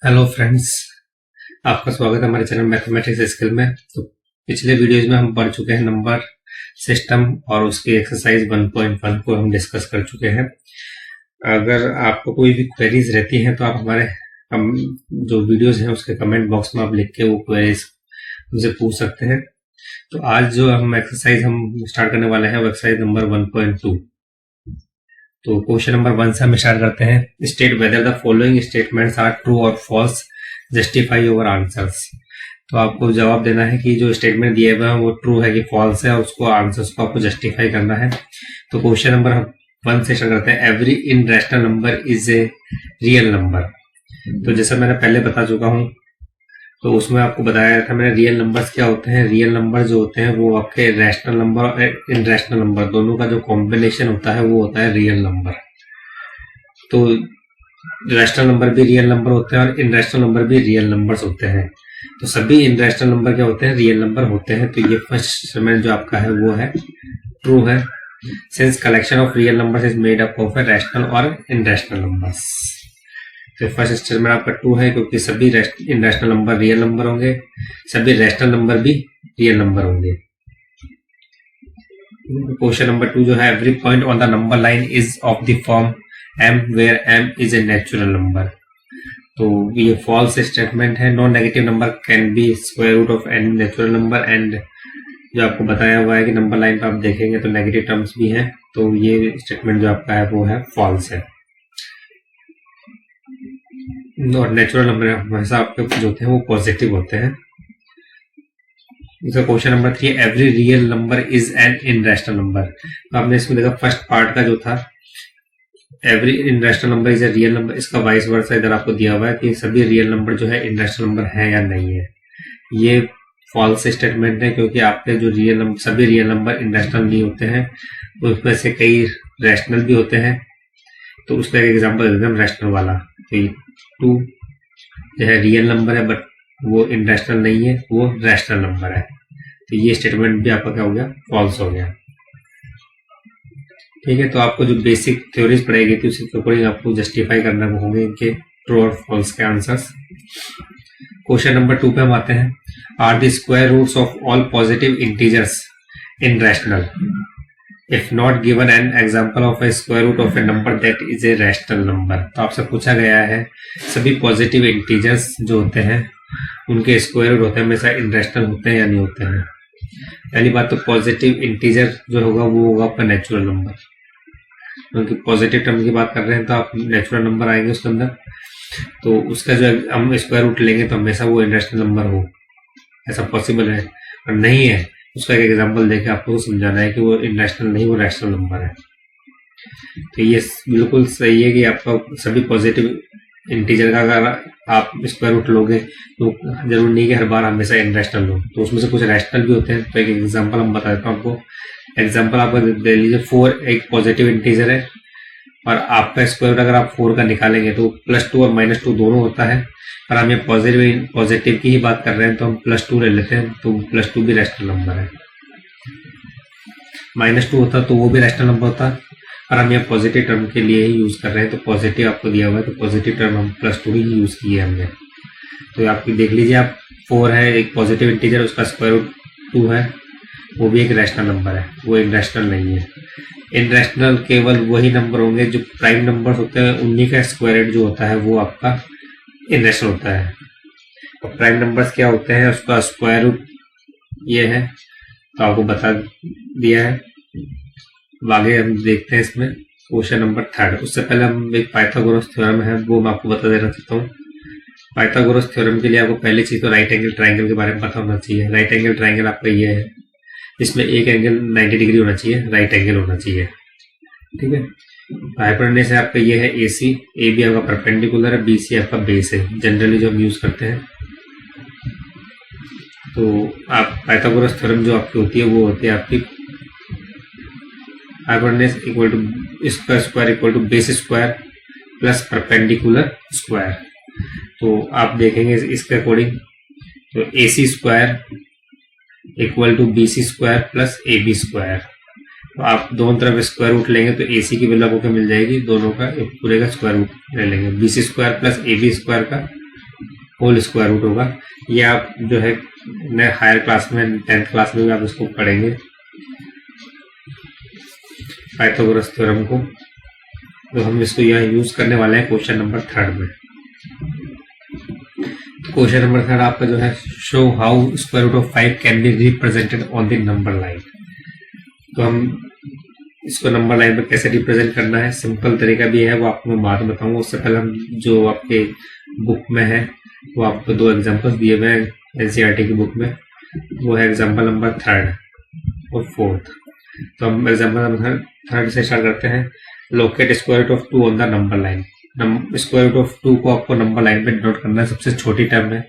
Hello friends, आपका स्वागत है हमारे चैनल मैथमेटिक्स स्किल में। तो पिछले वीडियोज में हम पढ़ चुके हैं नंबर सिस्टम और उसकी एक्सरसाइज 1.1 को हम डिस्कस कर चुके हैं। अगर आपको कोई भी क्वेरीज रहती हैं तो आप हमारे जो वीडियोज हैं उसके कमेंट बॉक्स में आप लिख के वो क्वेरीज हमसे पूछ सकते हैं। तो आज जो हम एक्सरसाइज हम स्टार्ट करने वाले हैं वो एक्सरसाइज नंबर 1.2। तो क्वेश्चन नंबर 1 से हम स्टार्ट करते हैं। State whether the following statements are true और फॉल्स, जस्टिफाई योर आंसर्स। तो आपको जवाब देना है कि जो स्टेटमेंट दिए हुए हैं वो ट्रू है कि फॉल्स है और उसको आंसर्स को आपको जस्टिफाई करना है। तो क्वेश्चन नंबर 1 से स्टार्ट करते हैं। Every irrational number is a real number. तो जैसा मैंने पहले बता चुका हूं, तो उसमें आपको बताया था मैंने रियल नंबर्स क्या होते हैं। रियल नंबर जो होते हैं वो आपके रैशनल नंबर और इनरेशनल नंबर दोनों का जो कॉम्बिनेशन होता है वो होता है रियल नंबर। तो रैशनल नंबर भी रियल नंबर होते हैं और इनरेशनल नंबर भी रियल नंबर्स होते हैं। तो सभी इनरेशनल नंबर क्या होते हैं, रियल नंबर होते हैं। तो ये फर्स्ट स्टेटमेंट जो आपका है वो है ट्रू है। Since collection of real numbers is made up of rational और इनरेशनल नंबर्स। तो फर्स्ट स्टेटमेंट आपका ट्रू है क्योंकि सभी इनरेशनल नंबर रियल नंबर होंगे, सभी रैशनल नंबर भी रियल नंबर होंगे। क्वेश्चन नंबर 2 जो है, every point on the number line is of the form m where m is a natural number। तो ये फॉल्स स्टेटमेंट है। Non negative number can be square root of any natural number. And जो आपको बताया हुआ है कि number line पर आप देखेंगे तो नेगेटिव टर्म्स भी हैं। तो ये स्टेटमेंट जो आपका है वो है फॉल्स है। और नेचुरल नंबर हमेशा आपके जो होते हैं वो पॉजिटिव होते हैं। Question number 3, every real number is an irrational number. तो आपने इसमें देखा फर्स्ट पार्ट का जो था every irrational number is a real number, इसका वाइस वर्सा इधर आपको दिया हुआ है कि सभी रियल नंबर जो है इनरेशनल नंबर है या नहीं है। ये फॉल्स स्टेटमेंट है क्योंकि आपके जो रियल नंबर सभी रियल नंबर इनरेशनल नहीं होते हैं, उसमें से कई रैशनल भी होते हैं। तो उसका एक एग्जांपल देते हैं रैशनल वाला। तो 2 जो है रियल नंबर है बट वो इनरेशनल नहीं है, वो रैशनल नंबर है। तो ये स्टेटमेंट भी आपका क्या हो गया, फॉल्स हो गया। ठीक है, तो आपको जो बेसिक थ्योरीज पढ़ाई थी उसके अकॉर्डिंग आपको जस्टिफाई करना होंगे इनके ट्रू और फॉल्स के आंसर्स। क्वेश्चन नंबर 2 पे हम आते हैं। Are the square roots of all positive integers irrational? If not given an example of a square root of a number that is a rational number. तो आपसे पूछा गया है सभी पॉजिटिव इंटीजर्स जो होते हैं उनके स्क्वायर रूट होते हैं हमेशा इनरेशनल होते हैं या नहीं होते हैं। पहली बात तो पॉजिटिव इंटीजर जो होगा वो होगा आपका नेचुरल नंबर, क्योंकि पॉजिटिव टर्म की बात कर रहे हैं तो आप नेचुरल नंबर आएंगे उसके अंदर। तो उसका जो हम स्क्वायर रूट लेंगे तो हमेशा वो इनरेशनल नंबर हो, ऐसा पॉसिबल है। और नहीं है उसका एक एग्जांपल देके आपको समझाना है कि वो इनरेशनल नहीं, वो रैशनल नंबर है। तो ये बिल्कुल सही है कि आपका सभी पॉजिटिव इंटीजर का अगर आप स्क्वायर रूट लोगे तो जरूर नहीं कि हर बार हमेशा इनरेशनल हो, तो उसमें से कुछ रैशनल भी होते हैं। तो एक एग्जांपल हम बता देता हूँ आपको। एग्जांपल आपका दे लीजिए 4 एक पॉजिटिव इंटीजर है और आपका स्क्वायर रूट अगर आप 4 का निकालेंगे तो +2 और -2 दोनों होता है। पर हम ये पॉजिटिव की ही बात कर रहे हैं तो हम +2 ले लेते हैं, तो +2 भी रैशनल नंबर है। -2 होता तो वो भी रैशनल नंबर होता, पर हम ये पॉजिटिव टर्म के लिए ही यूज कर रहे हैं। तो पॉजिटिव आपको दिया हुआ है तो पॉजिटिव टर्म हम +2 ही यूज किए हमने। तो आपकी देख लीजिए, आप 4 है एक पॉजिटिव इंटीजर, उसका स्क्वायर रूट 2 है, वो भी एक रैशनल नंबर है, वो इनरेशनल नहीं है। इनरेशनल केवल वही नंबर होंगे जो प्राइम नंबर्स होते हैं, उन्हीं का स्क्वायर रूट जो होता है वो आपका इनरेशनल होता है। और प्राइम नंबर्स क्या होते हैं, उसका स्क्वायर रूट ये है, तो आपको बता दिया है। आगे हम देखते हैं इसमें क्वेश्चन नंबर 3। उससे पहले हम एक पाइथागोरस थ्योरम है वो मैं आपको बता देना चाहता हूँ। पाइथागोरस थ्योरम के लिए आपको पहली चीज तो राइट एंगल ट्राइंगल के बारे में पता होना चाहिए। राइट एंगल ट्राइंगल आपका ये है, इसमें एक एंगल 90 डिग्री होना चाहिए, राइट एंगल होना चाहिए। ठीक है, हाइपोटेन्यूज है आपका ये है AC, AB आपका परपेंडिकुलर है, BC आपका बेस है, जनरली जो हम यूज करते हैं। तो आप पाइथागोरस थ्योरम जो आपकी होती है वो होती है आपकी hypotenuse equal to square equal to base square plus perpendicular square. तो आप देखेंगे इसके अकॉर्डिंग तो AC square equal to BC square plus AB square. तो आप दोनों तरफ स्क्वायर रूट लेंगे तो AC की वैल्यू आपको क्या मिल जाएगी, दोनों का एक पूरे का स्क्वायर रूट ले लेंगे। BC square plus AB square का होल स्क्वायर रूट होगा। ये आप जो है हायर क्लास में 10th क्लास में भी आप इसको पढ़ेंगे पाइथागोरस थ्योरम को। तो हम इसको यहाँ यूज करने वाले हैं क्वेश्चन नंबर 3 में। क्वेश्चन नंबर 3 आपका जो है show how square root of 5 can be represented on the number line. तो हम इसको नंबर लाइन पर कैसे रिप्रेजेंट करना है, सिंपल तरीका भी है, वो आपको मैं बाद में बताऊंगा। उससे पहले हम जो आपके बुक में है वो आपको 2 एग्जांपल्स दिए हुए हैं एनसीईआरटी की बुक में। वो है एग्जांपल नंबर 3 और 4। तो हम एग्जांपल नंबर 3 से स्टार्ट करते हैं। Locate square root of 2 on the number line. Square root of 2 को आपको नंबर लाइन पे डिनोट करना है। सबसे छोटी टर्म है।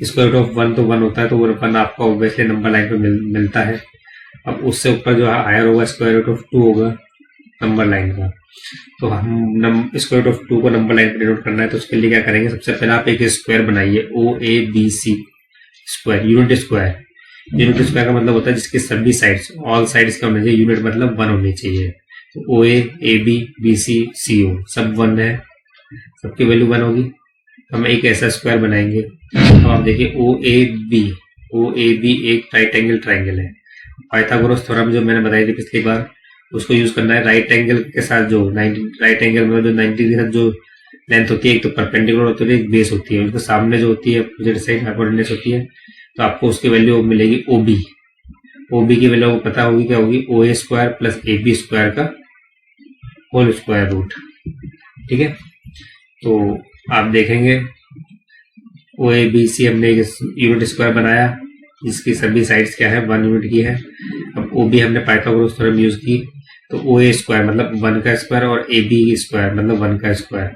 स्क्वायर रूट ऑफ 1 तो 1 होता है, तो वो 1 आपको ऑब्वियसली नंबर लाइन पे मिलता है। अब उससे ऊपर जो हायर होगा स्क्वायर रूट ऑफ 2 होगा नंबर लाइन का। तो हम स्क्वायर रूट ऑफ 2 को नंबर लाइन पे डिनोट करना है, तो उसके लिए क्या करेंगे, सबसे पहले आप एक स्क्वायर बनाइए OABC square, unit square. Unit square का मतलब होता है जिसके सभी साइड्स, ऑल साइड्स क्या होने चाहिए, यूनिट मतलब 1 होनी चाहिए। तो OA AB BC CO सब 1 है, सबकी वैल्यू 1 होगी। हम एक ऐसा स्क्वायर बनाएंगे। तो आप देखिए OAB एक राइट एंगल ट्राइंगल है। पाइथागोरस थ्योरम जो मैंने बताई थी पिछली बार, उसको यूज करना है। राइट एंगल के साथ जो 90 राइट एंगल में जो 90 के साथ जो लेंथ होती है, एक तो परपेंडिकुलर होती है, एक बेस होती है, उसके सामने जो होती है अपोजिट साइड हाइपोटेन्यूस होती है। तो आपको उसकी वैल्यू मिलेगी OB की वैल्यू आपको पता होगी क्या होगी, OA square plus AB square का होल स्क्वायर रूट। ठीक है, तो आप देखेंगे OABC हमने एक यूनिट स्क्वायर बनाया जिसकी सभी साइड्स क्या है, 1 यूनिट की है। अब OB हमने पाइथागोरस थ्योरम यूज की, तो OA स्क्वायर मतलब 1 का स्क्वायर और AB स्क्वायर मतलब 1 का स्क्वायर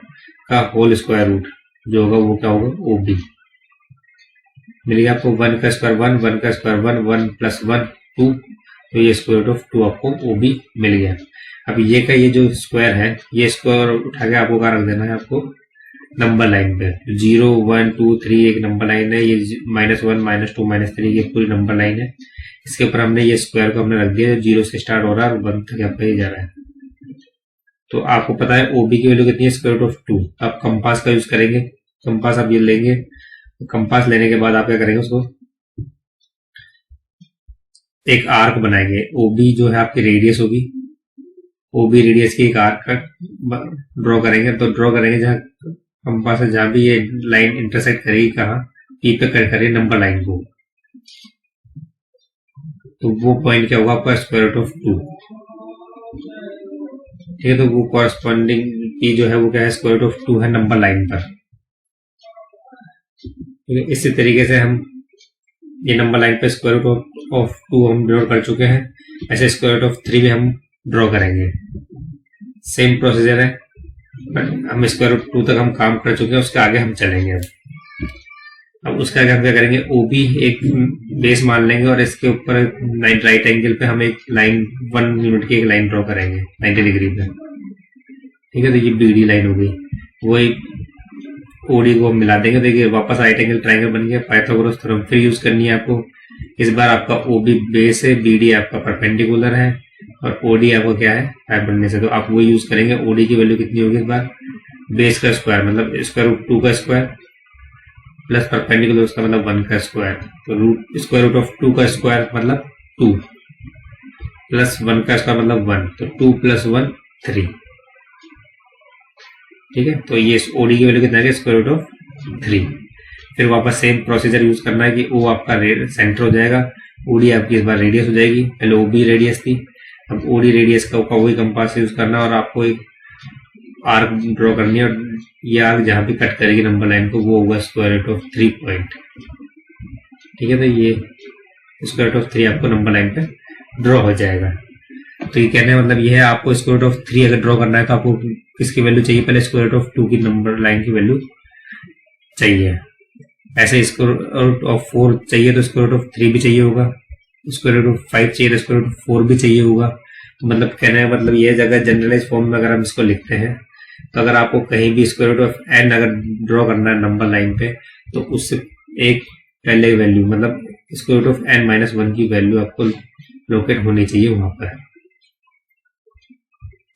का होल स्क्वायर रूट जो होगा वो क्या होगा, OB मिल गया आपको। 1 का स्क्वायर 1, 1 का स्क्वायर 1, 1 प्लस 1 2, तो ये स्क्वायर रूट ऑफ 2 आपको OB मिल गया। अब ये का ये जो स्क्वायर है, ये स्क्वायर उठा के आपको कहाँ रख देना है, आपको नंबर लाइन पे। 0 1 2 3 एक नंबर लाइन है, ये -1 -2 -3 ये पूरी नंबर लाइन है। इसके ऊपर हमने ये स्क्वायर को हमने रख दिया, 0 से स्टार्ट हो रहा है और 1 तक आपका ये जा रहा है। तो आपको पता है OB की वैल्यू कितनी है, स्क्वायर रूट ऑफ 2। आप कंपास का यूज करेंगे, कंपास आप ये लेंगे। कंपास लेने के बाद आप क्या करेंगे, उसको एक आर्क बनाएंगे। OB जो है आपकी रेडियस होगी, OB रेडियस की एक आर्क ड्रॉ करेंगे। तो ड्रॉ करेंगे जहां कंपास है, जहां भी ये लाइन इंटरसेक्ट करेगी, कहाँ P पे कर करेगी नंबर लाइन को, तो वो पॉइंट क्या होगा आपका, स्क्वायर रूट ऑफ 2। ठीक है, तो वो कॉरस्पॉन्डिंग P जो है वो क्या है, स्क्वायर रूट ऑफ 2 है नंबर लाइन पर। ठीक है, इसी तरीके से हम ये नंबर लाइन पे स्क्वायर रूट ऑफ 2 हम ड्रॉ कर चुके हैं। ऐसे स्क्वायर रूट ऑफ 3 भी हम ड्रॉ करेंगे। सेम प्रोसीजर है, बट हम स्क्वायर रूट 2 तक हम काम कर चुके हैं, उसके आगे हम चलेंगे। अब उसके आगे हम क्या करेंगे, OB एक बेस मान लेंगे और इसके ऊपर राइट एंगल पे हम एक लाइन 1 यूनिट की एक लाइन ड्रॉ करेंगे 90 डिग्री पे। ठीक है, तो ये BD लाइन हो गई। वही OD को मिला देंगे। देखिए वापस राइट एंगल ट्राइंगल बन गया। पाइथागोरस थ्योरम फिर यूज करनी है आपको। इस बार आपका OB बेस है, BD आपका परपेंडिकुलर है और OD आपको क्या है, हाइपोटेन्यूस है। तो आप वो यूज करेंगे। OD की वैल्यू कितनी होगी इस बार, बेस का स्क्वायर मतलब स्क्वायर रूट 2 का स्क्वायर प्लस परपेंडिकुलर उसका मतलब 1 का स्क्वायर। तो स्क्वायर रूट ऑफ 2 का स्क्वायर मतलब 2 प्लस 1 का स्क्वायर मतलब 1, तो 2 + 1 3। ठीक है, तो ये OD की वैल्यू कितना है, स्क्वायर रूट ऑफ 3। फिर वापस सेम प्रोसीजर यूज करना है कि O आपका सेंटर हो जाएगा, OD आपकी इस बार रेडियस हो जाएगी। पहले OB रेडियस थी, अब OD रेडियस का वही कंपास यूज करना और आपको एक आर्क ड्रॉ करनी है। और ये आर्क जहां भी कट करेगी नंबर लाइन को वो होगा स्क्वायर रूट ऑफ 3 पॉइंट। ठीक है, तो ये स्क्वायर रूट ऑफ 3 आपको नंबर लाइन पे ड्रॉ हो जाएगा। तो ये कहने का मतलब ये है, आपको स्क्वायर रूट ऑफ 3 अगर ड्रॉ करना है तो आपको किसकी वैल्यू चाहिए, पहले स्क्वायर रूट ऑफ 2 की नंबर लाइन की वैल्यू चाहिए। ऐसे स्क्वायर रूट ऑफ 4 चाहिए तो स्क्वायर रूट ऑफ 3 भी चाहिए होगा, स्क्वायर रूट ऑफ 5 चाहिए तो स्क्वायर रूट ऑफ 4 भी चाहिए होगा। तो मतलब कहने का मतलब ये जगह जनरलाइज फॉर्म में अगर हम इसको लिखते हैं, तो अगर आपको कहीं भी स्क्वायर रूट ऑफ n अगर ड्रॉ करना है नंबर लाइन पे, तो उससे एक पहले वैल्यू मतलब स्क्वायर रूट ऑफ n-1 की वैल्यू आपको लोकेट होनी चाहिए वहां पर।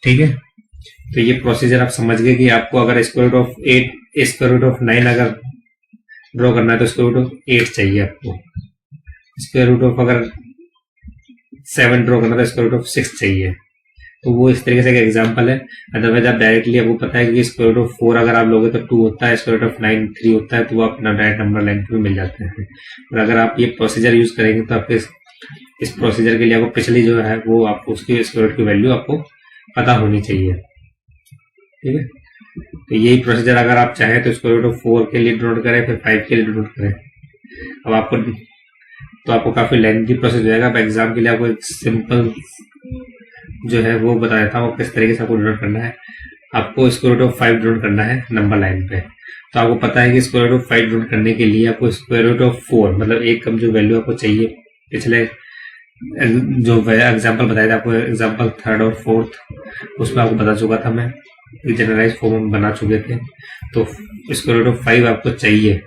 ठीक है, तो ये प्रोसीजर आप समझ गए कि आपको अगर square root of 8 square root of 9 अगर ड्रॉ करना है तो स्क्वायर रूट ऑफ 8 चाहिए आपको। स्क्वायर रूट ऑफ अगर 7 ड्रॉ करना है तो स्क्वायर रूट ऑफ 6 चाहिए। तो वो इस तरीके से एक एग्जांपल है। अदरवाइज आप डायरेक्टली आपको पता है कि स्क्वायर रूट ऑफ 4 अगर आप लोगे तो 2 होता है, स्क्वायर रूट ऑफ 9 3 होता है, तो वो अपना डायरेक्ट नंबर लाइन में मिल जाते हैं। और अगर आप ये प्रोसीजर यूज करेंगे तो आपके इस प्रोसीजर के लिए आपको पिछली जो है वो आपको उसकी स्क्वायर रूट की वैल्यू आपको पता होनी चाहिए। ठीक है, तो यही प्रोसीजर अगर आप चाहें तो स्क्वायर रूट ऑफ 4 के लिए डिनोट करें, फिर 5 के लिए डिनोट करें। अब आपको काफी लेंथी प्रोसेस हो जाएगा। अब एग्जाम के लिए आपको एक सिंपल जो है वो बता देता हूँ किस तरीके से आपको डिनोट करना है। आपको स्क्वायर रूट ऑफ 5 डिनोट करना है नंबर लाइन पे। तो आपको पता है कि स्क्वायर रूट ऑफ 5 डिनोट करने के लिए आपको स्क्वायर रूट ऑफ 4 मतलब एक कम जो वैल्यू आपको चाहिए, पिछले जो एग्जाम्पल बताया था आपको, एग्जाम्पल 3rd और 4th, उसमें आपको बता चुका था मैं, जनरलाइज फॉर्म में बना चुके थे। तो स्क्वायर रूट ऑफ 5 आपको चाहिए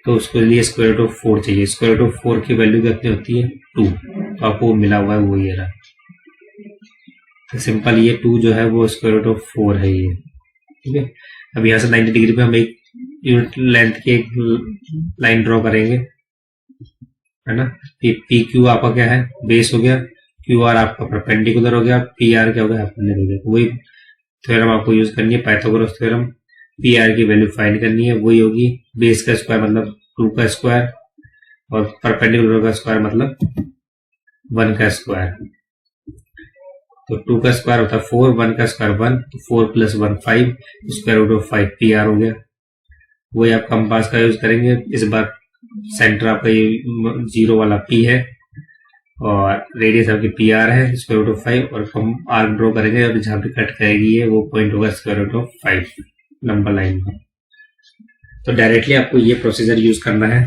तो उसके लिए स्क्वायर रूट ऑफ 4 चाहिए। स्क्वायर रूट ऑफ 4 की वैल्यू कितनी होती है 2, तो आपको मिला हुआ है वो ये रहा। तो सिंपल ये 2 जो है वो स्क्वायर रूट ऑफ 4 है ये। ठीक है, अब यहाँ से 90 डिग्री पे हम एक यूनिट लेंथ की एक लाइन ड्रॉ करेंगे, है ना। पी क्यू आपका क्या है, बेस हो गया, क्यू आर आपका परपेंडिकुलर हो गया, पी आर क्या हो गया, हाइपोटेन्यूज हो गया। वही थ्योरम आपको यूज करनी है, पाइथागोरस थ्योरम। पी आर की वैल्यू फाइंड करनी है, वही होगी बेस का स्क्वायर मतलब 2 का स्क्वायर, और परपेंडिकुलर का स्क्वायर मतलब 1 का स्क्वायर। तो 2 का स्क्वायर होता है 4, 1 का स्क्वायर 1, तो 4 + 1 5, square root of 5 P R हो गया। वही आप कंपास का यूज करेंगे, इस बार सेंटर आपका ये 0 वाला पी है और रेडियस आपकी पी आर है, स्क्वायर रूट ऑफ 5, और हम आर्क ड्रॉ करेंगे। अब जहां पे कट करेगी ये वो पॉइंट होगा square root of 5 number line में। तो डायरेक्टली आपको ये प्रोसीजर यूज करना है।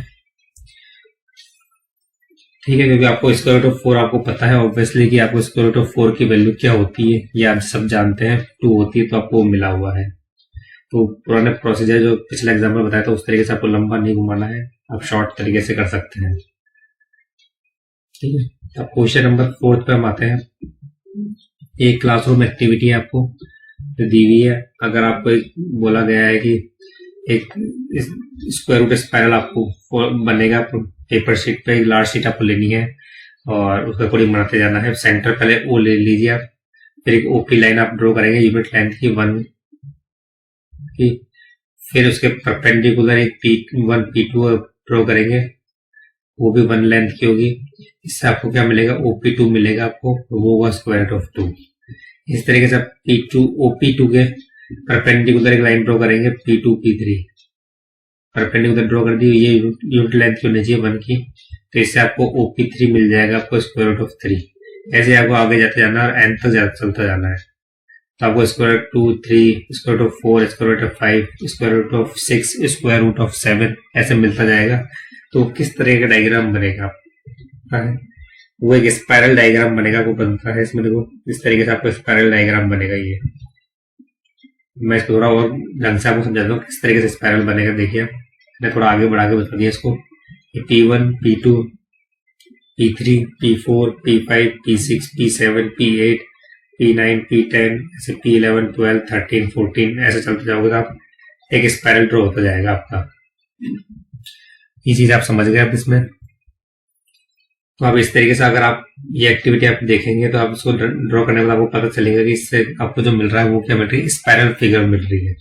ठीक है, क्योंकि आपको स्क्वायर रूट ऑफ 4 आपको पता है ऑब्वियसली कि आपको स्क्वायर रूट ऑफ 4 की वैल्यू क्या होती है, ये आप सब जानते हैं, 2 होती है, तो आपको मिला हुआ है। तो पुराने प्रोसीजर जो पिछला एग्जाम्पल बताया था उस तरीके से आपको लंबा नहीं घुमाना है, आप शॉर्ट तरीके से कर सकते हैं। ठीक है, अब क्वेश्चन नंबर 4 पे हम आते हैं। एक क्लासरूम एक्टिविटी है आपको दी हुई है। अगर आपको एक बोला गया है कि एक स्क्वायर रूट स्पाइरल आपको बनेगा, पेपर शीट पे एक लार्ज शीट आपको लेनी है और उसका कोडिंग बनाते जाना है। सेंटर पहले ओ ले लीजिए आप, फिर एक ओपी लाइन आप ड्रॉ करेंगे यूनिट लेंथ की 1 की, फिर उसके परपेंडिकुलर एक P1 P2 ड्रॉ करेंगे, वो भी 1 लेंथ की होगी। इससे आपको क्या मिलेगा, OP2 मिलेगा आपको, वो होगा स्क्वायर रूट ऑफ 2। इस तरीके से आप P2 OP2 के परपेंडिकुलर एक लाइन ड्रॉ करेंगे, P2 P3 परपेंडिकुलर ड्रॉ कर दी, ये यूनिट लेंथ की होनी चाहिए 1 की, तो इससे आपको OP3 मिल जाएगा आपको स्क्वायर रूट ऑफ 3। ऐसे आपको आगे जाते जाना और एंड तक चलता जाना है। तो आपको square root 2 3 square root of 4 square root of 5 square root of 6 square root of 7 ऐसे मिलता जाएगा। तो किस तरह का डायग्राम बनेगा, वो एक स्पाइरल डायग्राम बनेगा, वो बनता है इसमें। देखो इस तरीके से आपको स्पाइरल डायग्राम बनेगा। ये मैं इसको थोड़ा और ढंग से आपको समझाता हूँ किस तरीके से स्पाइरल बनेगा। देखिए मैं थोड़ा आगे बढ़ा के बता दिया इसको, P1 P2 P3 P4 P5 P6 P7 P8 P9 P10 ऐसे P11 12 13 14 ऐसे चलते जाओगे तो आप एक स्पाइरल ड्रॉ होता जाएगा आपका। ये चीज आप समझ गए अब इसमें। तो अब इस तरीके से अगर आप ये एक्टिविटी आप देखेंगे तो आप इसको ड्रॉ करने के बाद आपको पता चलेगा कि इससे आपको जो मिल रहा है वो क्या मिल रही है, स्पाइरल फिगर मिल रही है।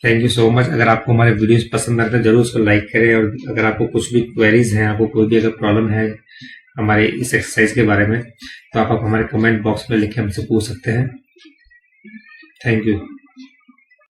Thank you so much. अगर आपको हमारे वीडियोस पसंद आते हैं जरूर उसको लाइक करें, और अगर आपको कुछ भी क्वेरीज हैं, आपको कोई भी अगर प्रॉब्लम है हमारे इस एक्सरसाइज के बारे में, तो आप हमारे कमेंट बॉक्स में लिख के हमसे पूछ सकते हैं। Thank you.